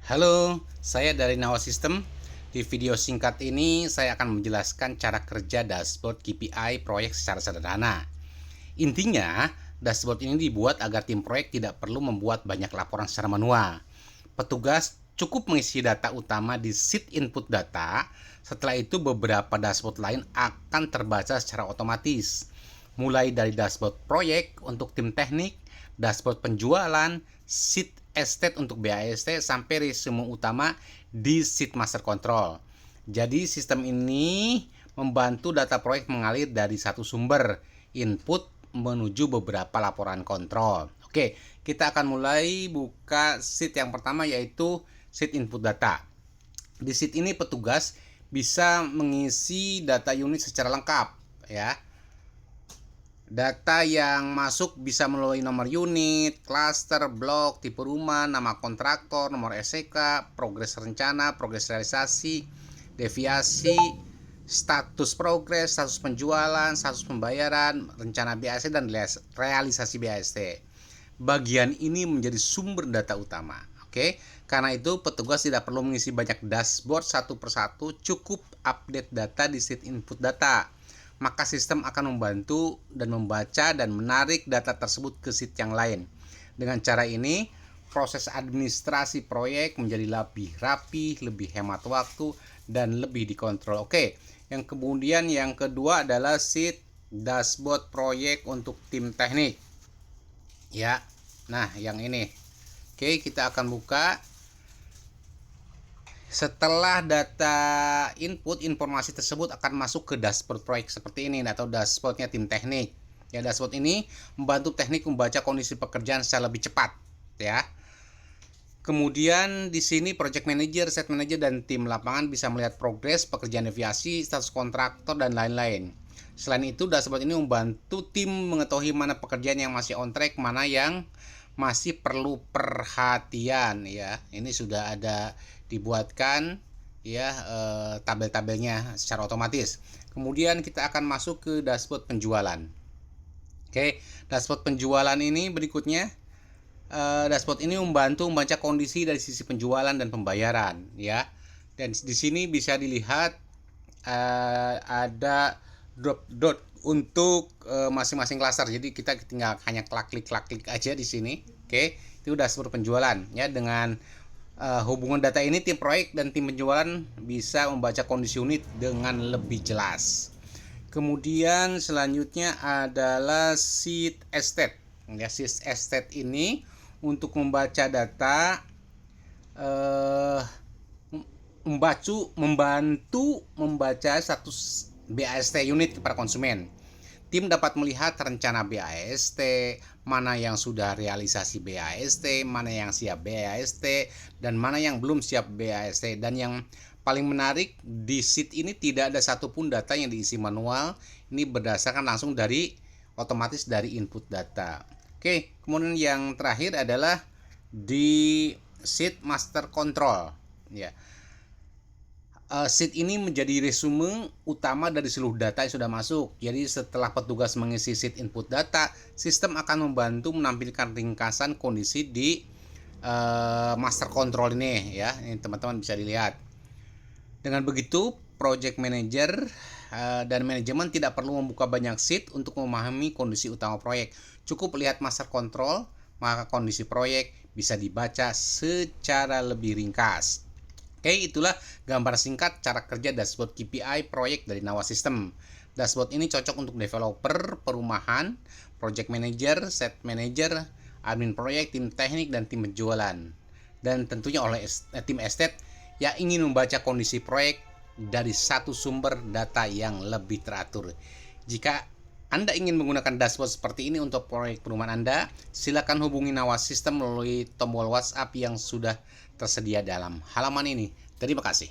Halo, saya dari Nawa System. Di video singkat ini, saya akan menjelaskan cara kerja dashboard KPI proyek secara sederhana. Intinya, dashboard ini dibuat agar tim proyek tidak perlu membuat banyak laporan secara manual. Petugas cukup mengisi data utama di sheet input data. Setelah itu, beberapa dashboard lain akan terbaca secara otomatis. Mulai dari dashboard proyek untuk tim teknik, dashboard penjualan, sheet estate untuk BAST, sampai resume utama di sheet master control. Jadi sistem ini membantu data proyek mengalir dari satu sumber input menuju beberapa laporan kontrol. Oke, kita akan mulai buka sheet yang pertama, yaitu sheet input data. Di sheet ini petugas bisa mengisi data unit secara lengkap, ya. Data yang masuk bisa melalui nomor unit, klaster, blok, tipe rumah, nama kontraktor, nomor SCK, progres rencana, progres realisasi, deviasi, status progres, status penjualan, status pembayaran, rencana BAST, dan realisasi BAST. Bagian ini menjadi sumber data utama. Oke, karena itu petugas tidak perlu mengisi banyak dashboard satu persatu, cukup update data di sheet input data. Maka sistem akan membantu dan membaca dan menarik data tersebut ke sheet yang lain. Dengan cara ini, proses administrasi proyek menjadi lebih rapi, lebih hemat waktu, dan lebih dikontrol. Oke, yang kedua adalah sheet dashboard proyek untuk tim teknik. Ya, nah yang ini. Oke, kita akan buka. Setelah data input, informasi tersebut akan masuk ke dashboard proyek seperti ini, atau dashboardnya tim teknik. Ya, dashboard ini membantu teknik membaca kondisi pekerjaan secara lebih cepat, ya. Kemudian di sini project manager, set manager, dan tim lapangan bisa melihat progres pekerjaan deviasi, status kontraktor, dan lain-lain. Selain itu, dashboard ini membantu tim mengetahui mana pekerjaan yang masih on track, mana yang masih perlu perhatian, ya. Ini sudah ada dibuatkan, ya, tabel-tabelnya secara otomatis. Kemudian kita akan masuk ke dashboard penjualan. Oke, dashboard penjualan ini berikutnya. Dashboard ini membantu membaca kondisi dari sisi penjualan dan pembayaran, ya. Dan di sini bisa dilihat ada drop dot untuk masing-masing klaster. Jadi kita tinggal hanya klik aja di sini. Oke, itu dashboard penjualan, ya. Dengan hubungan data ini, tim proyek dan tim penjualan bisa membaca kondisi unit dengan lebih jelas. Kemudian selanjutnya adalah sheet estate. Ya, sheet estate ini untuk membaca data, membantu membaca status BAST unit para konsumen. Tim dapat melihat rencana BAST, mana yang sudah realisasi BAST, mana yang siap BAST, dan mana yang belum siap BAST. Dan yang paling menarik, di sheet ini tidak ada satupun data yang diisi manual. Ini berdasarkan langsung dari otomatis dari input data. Oke, kemudian yang terakhir adalah di sheet master control, ya. Sheet ini menjadi resume utama dari seluruh data yang sudah masuk. Jadi setelah petugas mengisi sheet input data, sistem akan membantu menampilkan ringkasan kondisi di master control ini, ya. Ini teman-teman bisa dilihat. Dengan begitu, project manager dan manajemen tidak perlu membuka banyak sheet untuk memahami kondisi utama proyek. Cukup lihat master control, maka kondisi proyek bisa dibaca secara lebih ringkas. Oke, itulah gambar singkat cara kerja dashboard KPI proyek dari Nawa System. Dashboard ini cocok untuk developer, perumahan, project manager, set manager, admin proyek, tim teknik, dan tim penjualan. Dan tentunya oleh tim estate yang ingin membaca kondisi proyek dari satu sumber data yang lebih teratur. Jika Anda ingin menggunakan dashboard seperti ini untuk proyek perumahan Anda, silakan hubungi Nawa System melalui tombol WhatsApp yang sudah tersedia dalam halaman ini. Terima kasih.